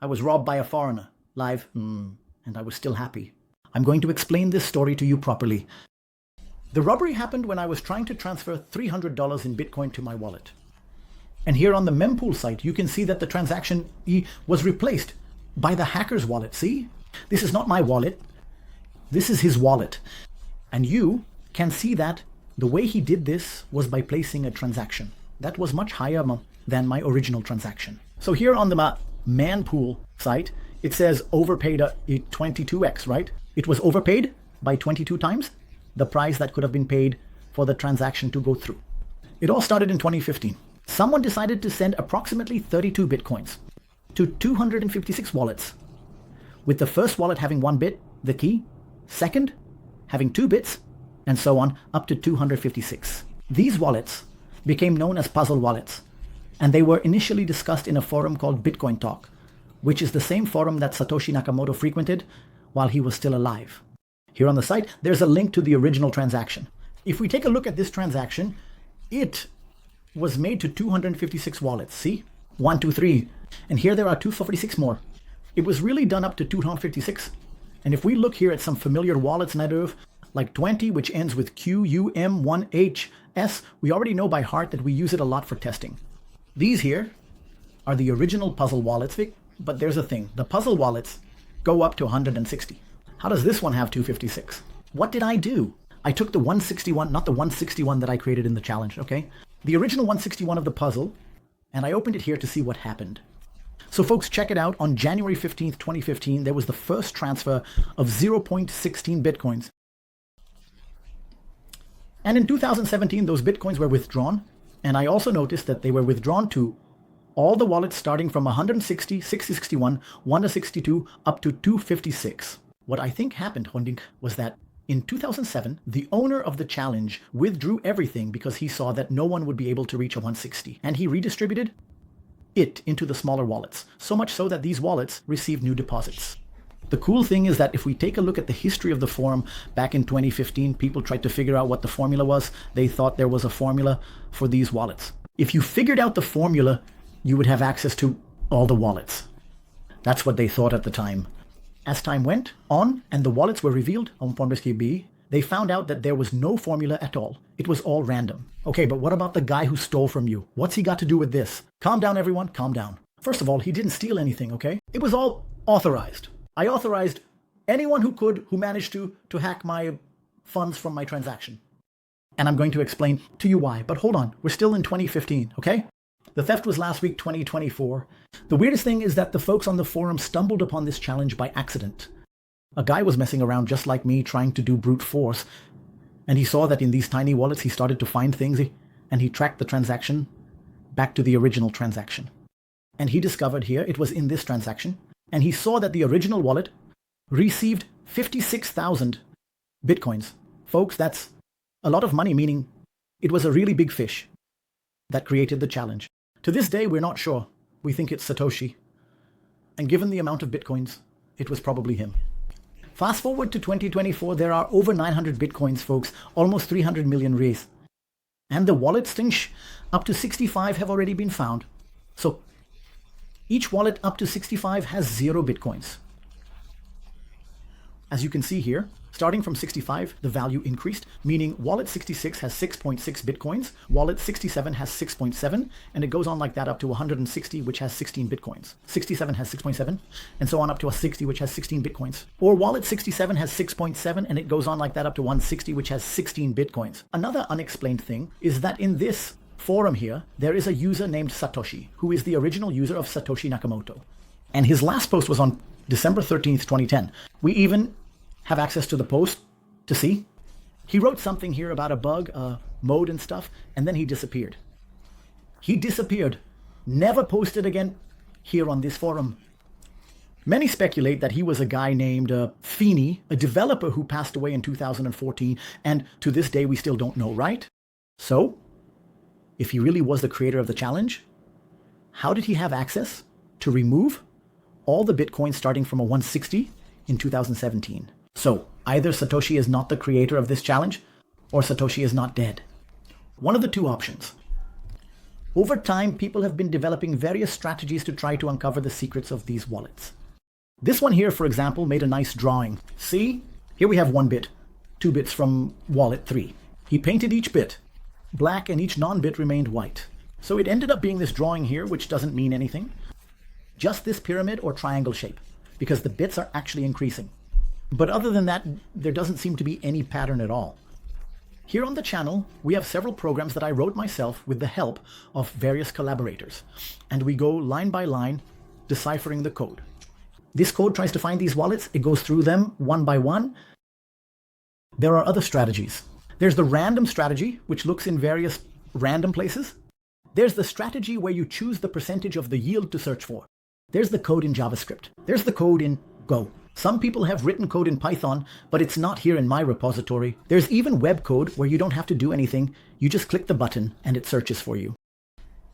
I was robbed by a foreigner, live, and I was still happy. I'm going to explain this story to you properly. The robbery happened when I was trying to transfer $300 in Bitcoin to my wallet. And here on the mempool site, you can see that the transaction was replaced by the hacker's wallet. See? This is not my wallet. This is his wallet. And you can see that the way he did this was by placing a transaction that was much higher than my original transaction. So here on the Manpool site, it says overpaid 22x, right? It was overpaid by 22 times the price that could have been paid for the transaction to go through. It all started in 2015. Someone decided to send approximately 32 Bitcoins to 256 wallets, with the first wallet having 1 bit, the key, second having 2 bits, and so on up to 256. These wallets became known as puzzle wallets, and they were initially discussed in a forum called Bitcoin Talk, which is the same forum that Satoshi Nakamoto frequented while he was still alive. Here on the site, there's a link to the original transaction. If we take a look at this transaction, it was made to 256 wallets. See? 1, 2, 3. And here there are 246 more. It was really done up to 256. And if we look here at some familiar wallets, Nadev, like 20, which ends with QUM1HS, we already know by heart that we use it a lot for testing. These here are the original puzzle wallets, Vic, but there's a thing. The puzzle wallets go up to 160. How does this one have 256? What did I do? I took the 161, not the 161 that I created in the challenge, okay? The original 161 of the puzzle, and I opened it here to see what happened. So folks, check it out. On January 15th, 2015, there was the first transfer of 0.16 Bitcoins. And in 2017, those Bitcoins were withdrawn. And I also noticed that they were withdrawn to all the wallets starting from 160, 661, 162, up to 256. What I think happened, Hondink, was that in 2007, the owner of the challenge withdrew everything because he saw that no one would be able to reach a 160. And he redistributed it into the smaller wallets, so much so that these wallets received new deposits. The cool thing is that if we take a look at the history of the forum back in 2015, people tried to figure out what the formula was. They thought there was a formula for these wallets. If you figured out the formula, you would have access to all the wallets. That's what they thought at the time. As time went on and the wallets were revealed on Coinbase B, they found out that there was no formula at all. It was all random. Okay, but what about the guy who stole from you? What's he got to do with this? Calm down, everyone. Calm down. First of all, he didn't steal anything, okay? It was all authorized. I authorized anyone who could, who managed to hack my funds from my transaction. And I'm going to explain to you why. But hold on, we're still in 2015, okay? The theft was last week, 2024. The weirdest thing is that the folks on the forum stumbled upon this challenge by accident. A guy was messing around just like me, trying to do brute force. And he saw that in these tiny wallets, he started to find things, and he tracked the transaction back to the original transaction. And he discovered here, it was in this transaction, and he saw that the original wallet received 56,000 Bitcoins. Folks, that's a lot of money, meaning it was a really big fish that created the challenge. To this day, we're not sure. We think it's Satoshi. And given the amount of Bitcoins, it was probably him. Fast forward to 2024, there are over 900 Bitcoins, folks, almost 300 million raised. And the wallets up to 65 have already been found. So each wallet up to 65 has 0 Bitcoins. As you can see here, starting from 65, the value increased, meaning wallet 66 has 6.6 Bitcoins, wallet 67 has 6.7, and it goes on like that up to 160, which has 16 Bitcoins. 67 has 6.7, and so on up to a 60, which has 16 Bitcoins. Or wallet 67 has 6.7, and it goes on like that up to 160, which has 16 Bitcoins. Another unexplained thing is that in this forum here, there is a user named Satoshi, who is the original user of Satoshi Nakamoto. And his last post was on December 13th, 2010. We even have access to the post to see. He wrote something here about a bug, mode and stuff, and then he disappeared. He disappeared, never posted again here on this forum. Many speculate that he was a guy named Feeney, a developer who passed away in 2014, and to this day we still don't know, right? So, if he really was the creator of the challenge, how did he have access to remove all the Bitcoins starting from a 160 in 2017? So, either Satoshi is not the creator of this challenge, or Satoshi is not dead. One of the two options. Over time, people have been developing various strategies to try to uncover the secrets of these wallets. This one here, for example, made a nice drawing. See? Here we have 1 bit, 2 bits from wallet 3. He painted each bit black and each non-bit remained white. So it ended up being this drawing here, which doesn't mean anything. Just this pyramid or triangle shape, because the bits are actually increasing. But other than that, there doesn't seem to be any pattern at all. Here on the channel, we have several programs that I wrote myself with the help of various collaborators. And we go line by line, deciphering the code. This code tries to find these wallets. It goes through them one by one. There are other strategies. There's the random strategy, which looks in various random places. There's the strategy where you choose the percentage of the yield to search for. There's the code in JavaScript. There's the code in Go. Some people have written code in Python, but it's not here in my repository. There's even web code where you don't have to do anything. You just click the button and it searches for you.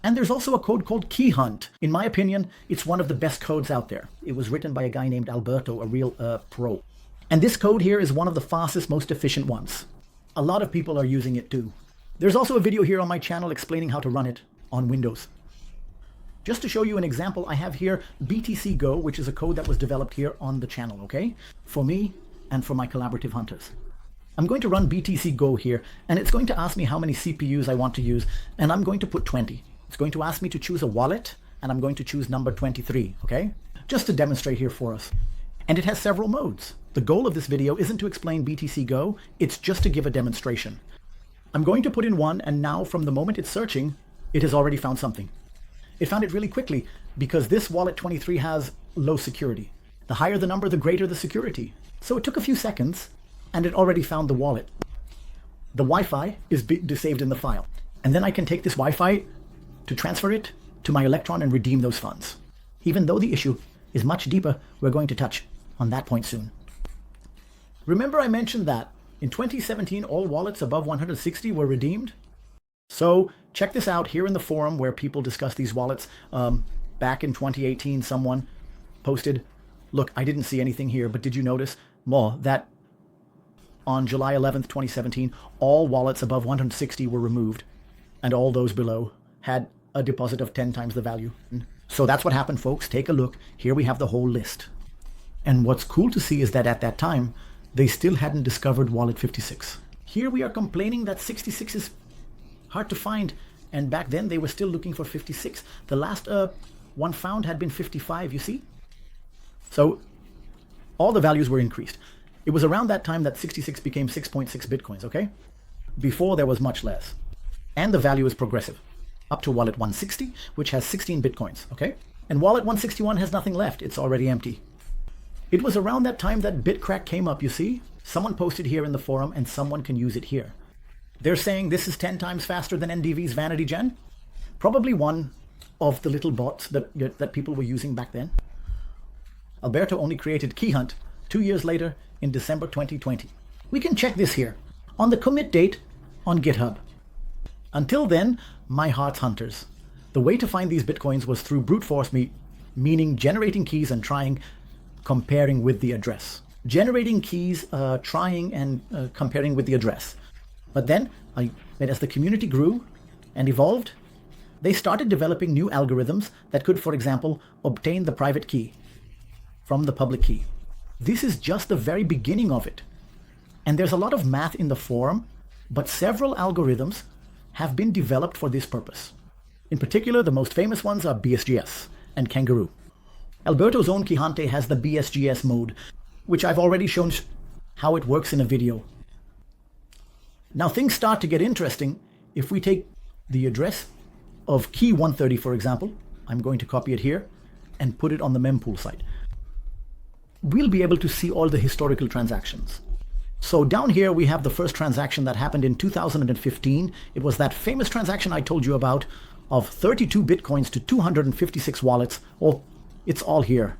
And there's also a code called Key Hunt. In my opinion, it's one of the best codes out there. It was written by a guy named Alberto, a real pro. And this code here is one of the fastest, most efficient ones. A lot of people are using it too. There's also a video here on my channel explaining how to run it on Windows. Just to show you an example, I have here BTC Go, which is a code that was developed here on the channel, okay? For me and for my collaborative hunters. I'm going to run BTC Go here, and it's going to ask me how many CPUs I want to use, and I'm going to put 20. It's going to ask me to choose a wallet, and I'm going to choose number 23, okay? Just to demonstrate here for us. And it has several modes. The goal of this video isn't to explain BTC Go, it's just to give a demonstration. I'm going to put in 1, and now from the moment it's searching, it has already found something. It found it really quickly because this wallet 23 has low security. The higher the number, the greater the security. So it took a few seconds and it already found the wallet. The Wi-Fi is saved in the file. And then I can take this Wi-Fi to transfer it to my Electron and redeem those funds. Even though the issue is much deeper, we're going to touch on that point soon. Remember I mentioned that in 2017, all wallets above 160 were redeemed? So check this out here in the forum where people discuss these wallets. Back in 2018, someone posted, look, I didn't see anything here, but did you notice that on July 11th, 2017, all wallets above 160 were removed and all those below had a deposit of 10 times the value. So that's what happened, folks. Take a look. Here we have the whole list. And what's cool to see is that at that time, they still hadn't discovered wallet 56. Here we are complaining that 66 is hard to find, and back then they were still looking for 56. The last one found had been 55, you see? So all the values were increased. It was around that time that 66 became 6.6 bitcoins, okay? Before there was much less. And the value is progressive, up to wallet 160, which has 16 bitcoins, okay? And wallet 161 has nothing left, it's already empty. It was around that time that Bitcrack came up, you see? Someone posted here in the forum and someone can use it here. They're saying this is 10 times faster than NDV's Vanity Gen. Probably one of the little bots that people were using back then. Alberto only created Key Hunt 2 years later in December 2020. We can check this here on the commit date on GitHub. Until then, my heart's hunters. The way to find these bitcoins was through brute force meaning generating keys and comparing with the address. Generating keys, trying and comparing with the address. But then, as the community grew and evolved, they started developing new algorithms that could, for example, obtain the private key from the public key. This is just the very beginning of it. And there's a lot of math in the forum, but several algorithms have been developed for this purpose. In particular, the most famous ones are BSGS and Kangaroo. Alberto's own Keyhante has the BSGS mode, which I've already shown how it works in a video. Now things start to get interesting if we take the address of key 130, for example. I'm going to copy it here and put it on the mempool site. We'll be able to see all the historical transactions. So down here we have the first transaction that happened in 2015. It was that famous transaction I told you about of 32 bitcoins to 256 wallets. Oh, it's all here.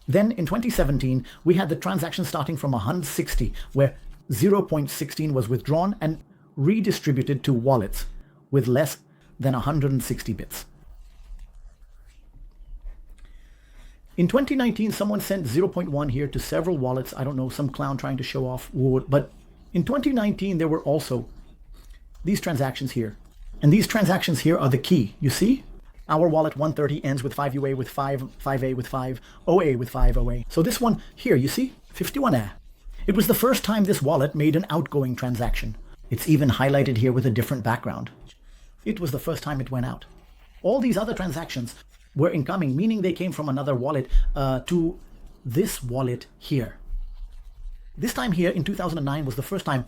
Then in 2017, we had the transaction starting from 160, where 0.16 was withdrawn and redistributed to wallets with less than 160 bits. In 2019, someone sent 0.1 here to several wallets. I don't know, some clown trying to show off. But in 2019, there were also these transactions here. And these transactions here are the key. You see? Our wallet 130 ends with 5UA with 5, 5A with 5, OA with 5, OA. So this one here, you see? 51A. It was the first time this wallet made an outgoing transaction. It's even highlighted here with a different background. It was the first time it went out. All these other transactions were incoming, meaning they came from another wallet to this wallet here. This time here in 2009 was the first time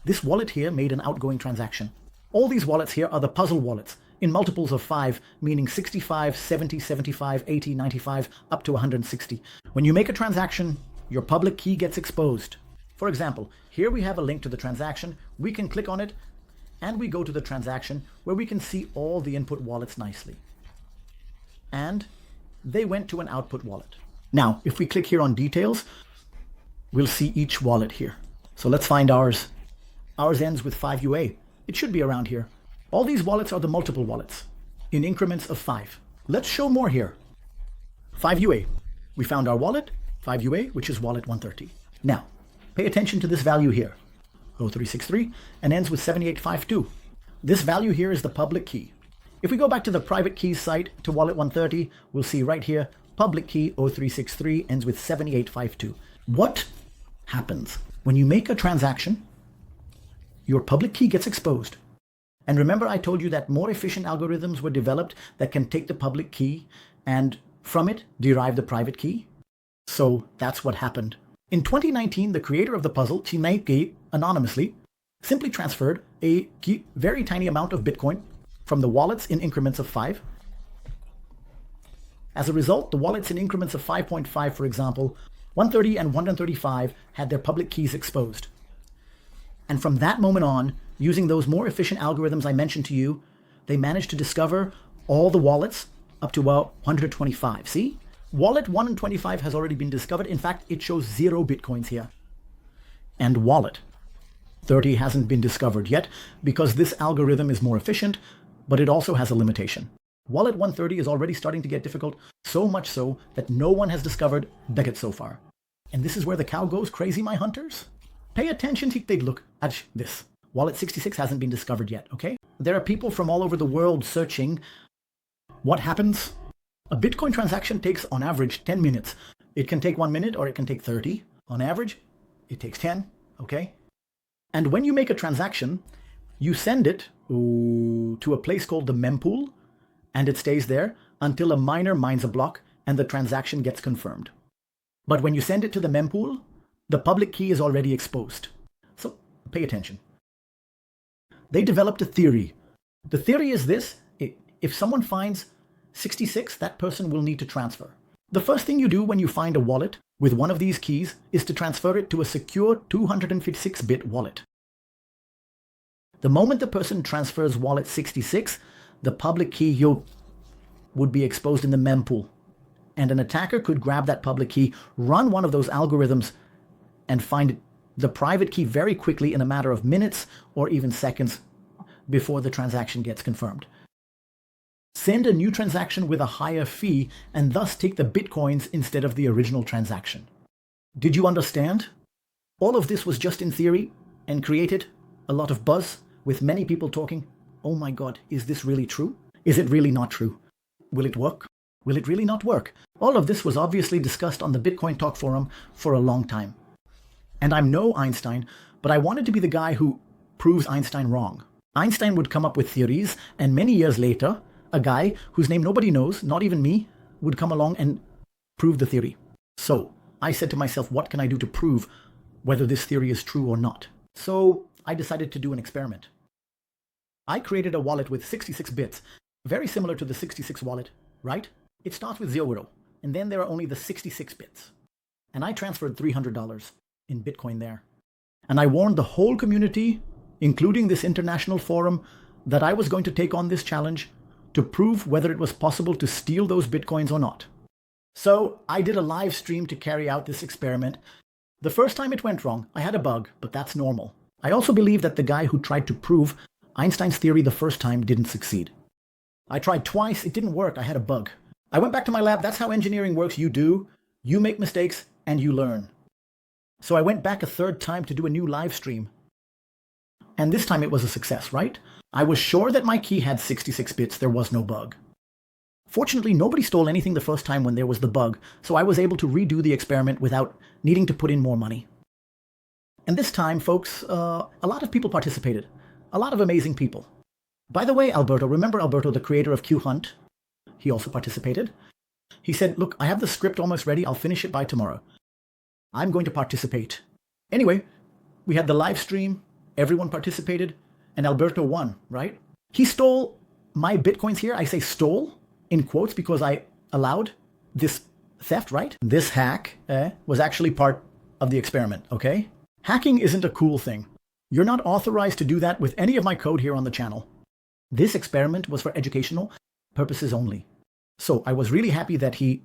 this wallet here made an outgoing transaction. All these wallets here are the puzzle wallets in multiples of 5, meaning 65, 70, 75, 80, 95, up to 160. When you make a transaction, your public key gets exposed. For example, here we have a link to the transaction. We can click on it and we go to the transaction where we can see all the input wallets nicely. And they went to an output wallet. Now, if we click here on details, we'll see each wallet here. So let's find ours. Ours ends with 5UA. It should be around here. All these wallets are the multiple wallets in increments of 5. Let's show more here. 5UA. We found our wallet, 5UA, which is wallet 130. Now, pay attention to this value here, 0363, and ends with 7852. This value here is the public key. If we go back to the private keys site to wallet 130, we'll see right here, public key 0363 ends with 7852. What happens when you make a transaction? Your public key gets exposed. And remember I told you that more efficient algorithms were developed that can take the public key and from it derive the private key? So that's what happened. In 2019, the creator of the puzzle, Chineke, anonymously, simply transferred a very tiny amount of Bitcoin from the wallets in increments of 5. As a result, the wallets in increments of 5.5, for example, 130 and 135 had their public keys exposed. And from that moment on, using those more efficient algorithms I mentioned to you, they managed to discover all the wallets up to about 125. See? Wallet 1 and 25 has already been discovered. In fact, it shows 0 Bitcoins here. And wallet 30 hasn't been discovered yet because this algorithm is more efficient, but it also has a limitation. Wallet 130 is already starting to get difficult, so much so that no one has discovered Beckett so far. And this is where the cow goes crazy, my hunters. Pay attention to take a look at this. Wallet 66 hasn't been discovered yet, okay? There are people from all over the world searching. What happens? A Bitcoin transaction takes on average 10 minutes. It can take 1 minute or it can take 30. On average, it takes 10, okay? And when you make a transaction, you send it to a place called the mempool, and it stays there until a miner mines a block and the transaction gets confirmed. But when you send it to the mempool, the public key is already exposed. So pay attention. They developed a theory. The theory is this: if someone finds 66, that person will need to transfer. The first thing you do when you find a wallet with one of these keys is to transfer it to a secure 256-bit wallet. The moment the person transfers wallet 66, the public key would be exposed in the mempool. And an attacker could grab that public key, run one of those algorithms, and find the private key very quickly in a matter of minutes or even seconds before the transaction gets confirmed. Send a new transaction with a higher fee and thus take the Bitcoins instead of the original transaction. Did you understand? All of this was just in theory and created a lot of buzz with many people talking, oh my God, is this really true? Is it really not true? Will it work? Will it really not work? All of this was obviously discussed on the Bitcoin Talk forum for a long time. And I'm no Einstein, but I wanted to be the guy who proves Einstein wrong. Einstein would come up with theories, and many years later, a guy whose name nobody knows, not even me, would come along and prove the theory. So I said to myself, what can I do to prove whether this theory is true or not? So I decided to do an experiment. I created a wallet with 66 bits, very similar to the 66 wallet, right? It starts with 0, and then there are only the 66 bits. And I transferred $300 in Bitcoin there. And I warned the whole community, including this international forum, that I was going to take on this challenge to prove whether it was possible to steal those Bitcoins or not. So I did a live stream to carry out this experiment. The first time it went wrong, I had a bug, but that's normal. I also believe that the guy who tried to prove Einstein's theory the first time didn't succeed. I tried twice, it didn't work, I had a bug. I went back to my lab, that's how engineering works, you make mistakes, and you learn. So I went back a third time to do a new live stream. And this time it was a success, right? I was sure that my key had 66 bits, there was no bug. Fortunately, nobody stole anything the first time when there was the bug, so I was able to redo the experiment without needing to put in more money. And this time, folks, a lot of people participated. A lot of amazing people. By the way, Alberto, remember Alberto, the creator of Q-Hunt? He also participated. He said, look, I have the script almost ready. I'll finish it by tomorrow. I'm going to participate. Anyway, we had the live stream. Everyone participated. And Alberto won, right? He stole my Bitcoins here. I say stole in quotes because I allowed this theft, right? This hack was actually part of the experiment, okay? Hacking isn't a cool thing. You're not authorized to do that with any of my code here on the channel. This experiment was for educational purposes only. So I was really happy that he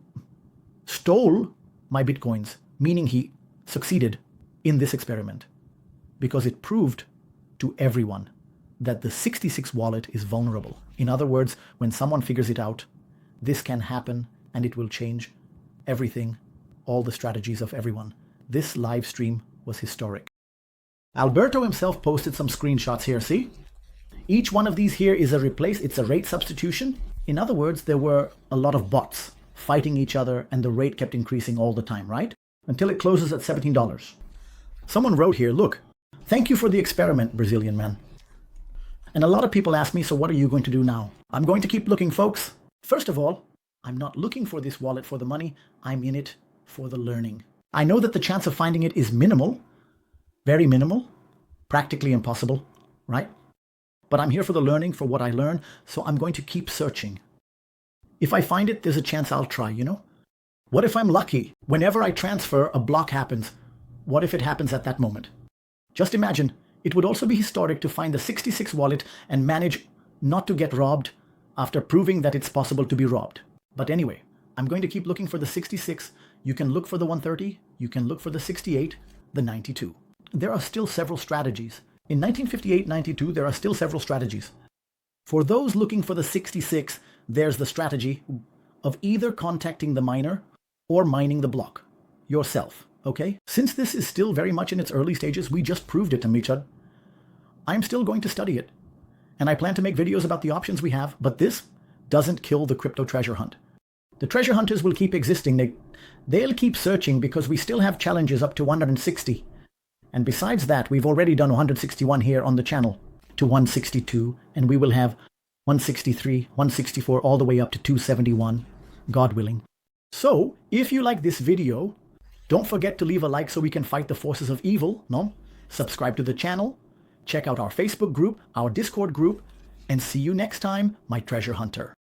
stole my Bitcoins, meaning he succeeded in this experiment, because it proved to everyone that the 66 wallet is vulnerable. In other words, when someone figures it out, this can happen and it will change everything, all the strategies of everyone. This live stream was historic. Alberto himself posted some screenshots here, see? Each one of these here is it's a rate substitution. In other words, there were a lot of bots fighting each other and the rate kept increasing all the time, right? Until it closes at $17. Someone wrote here, look, thank you for the experiment, Brazilian man. And a lot of people ask me, so what are you going to do now? I'm going to keep looking, folks. First of all, I'm not looking for this wallet for the money. I'm in it for the learning. I know that the chance of finding it is minimal, very minimal, practically impossible, right? But I'm here for the learning, for what I learn, so I'm going to keep searching. If I find it, there's a chance I'll try, you know? What if I'm lucky? Whenever I transfer, a block happens. What if it happens at that moment? Just imagine, it would also be historic to find the 66 wallet and manage not to get robbed after proving that it's possible to be robbed. But anyway, I'm going to keep looking for the 66. You can look for the 130. You can look for the 68, the 92. There are still several strategies. In 1958-92, there are still several strategies. For those looking for the 66, there's the strategy of either contacting the miner or mining the block yourself, okay? Since this is still very much in its early stages, we just proved it to Michad. I'm still going to study it, and I plan to make videos about the options we have, but this doesn't kill the crypto treasure hunt. The treasure hunters will keep existing. They'll keep searching because we still have challenges up to 160. And besides that, we've already done 161 here on the channel to 162, and we will have 163, 164, all the way up to 271, God willing. So, if you like this video, don't forget to leave a like so we can fight the forces of evil, no? Subscribe to the channel, check out our Facebook group, our Discord group, and see you next time, my treasure hunter.